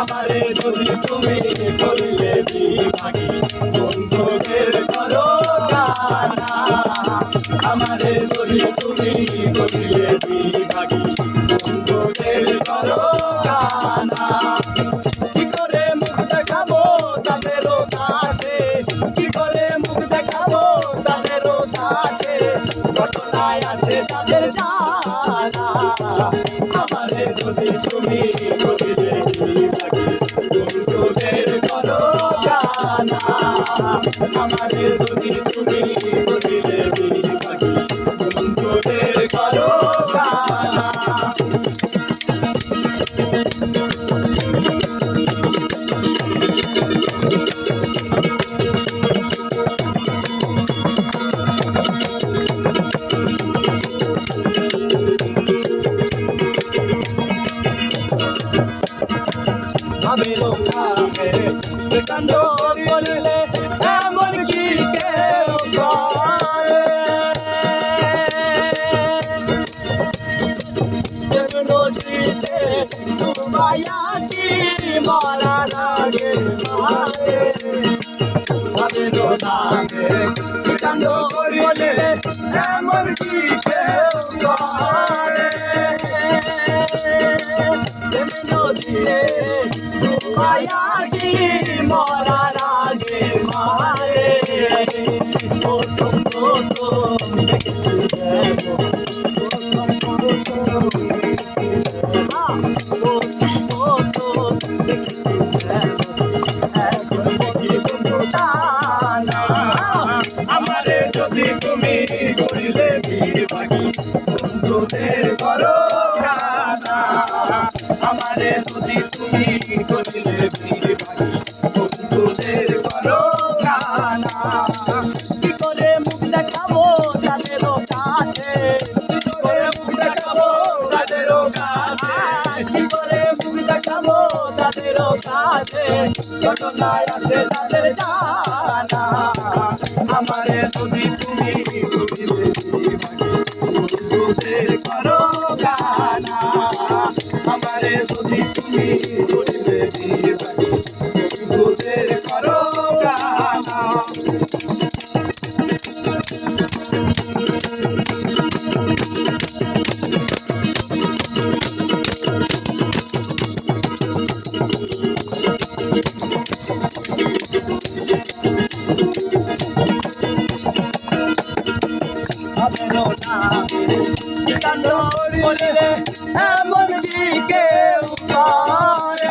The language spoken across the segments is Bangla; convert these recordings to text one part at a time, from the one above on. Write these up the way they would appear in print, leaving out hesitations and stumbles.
আমারে যদি তুমি করিলে বিভাগী বন্ধুদের করো গানা আমারে যদি তুমি করিলে বিভাগী বন্ধুদের করো গানা কি করে মুখ দেখাবো তাদেরও কাছে কি করে মুখ দেখাবো তাদেরও কাছে ঘটনায় আছে তাদের জানা আমারে যদি তুমি করিলে বিভাগী বন্ধুদের করো গানা আমারে যদি তুমি করিলে বিভাগী বন্ধুদের করো গানা আমিরও খাবে কান্দ করিলে এমন কি কেউ করে নদীতে ডুবাইয়াছি মরার আগে আমিরও খাবে কান্দ করিলে এমন কি কেউ করে নদীতে মায়াজি মরার আগে মারে প্রথম আমারে যদি তুমি করিলে বিভাগী বন্ধুদের করো গানা আমারে যদি তুমি করিলে বিভাগী বন্ধুদের করো গানা কি করে মুখ দেখাবো তাদেরও কাছে কি করে মুখ দেখাবো তাদেরও কাছে কি করে মুখ দেখাবো তাদেরও কাছে ঘটনায় আছে তাদের জানা আমারে যদি তুমি করিলে বিভাগী বন্ধুদের করো গানা আমারে যদি তুমি করিলে বিভাগী বন্ধুদের করো গানা আমিরও নামে কান্দ করিলে এমন কি কেউ করে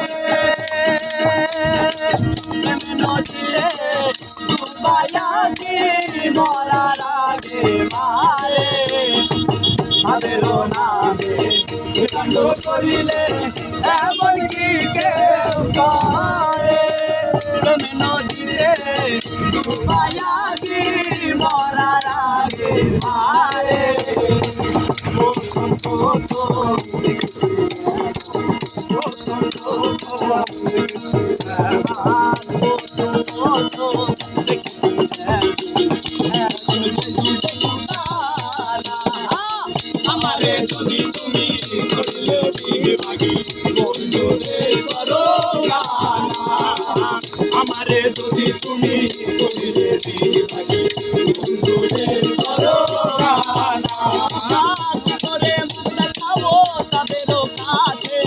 নদীতে ডুবাইয়াছি মরার আগে মারে আমিরও নামে কান্দ করিলে এমন কি কেউ করে নদীতে ডুবাইয়াছি মরার আগে মারে আমারে যদি তুমি করিলে বিভাগী বন্ধুদের করো গানা আমারে যদি তুমি করিলে বিভাগী বন্ধুদের করো গানা কি করে মুখ দেখাবো তাদেরও কাছে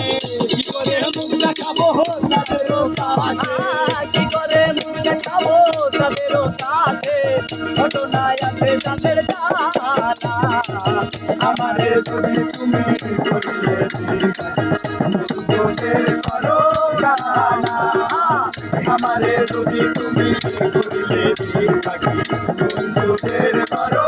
কি করে মুখ দেখাবো তাদেরও কাছে কি করে মুখ দেখাবো তাদেরও কাছে ঘটনায় আছে তাদের জানা আমারে যদি তুমি করিলে বন্ধুদের করো গানা আমারে যদি তুমি করিলে বিভাগী বন্ধুদের করো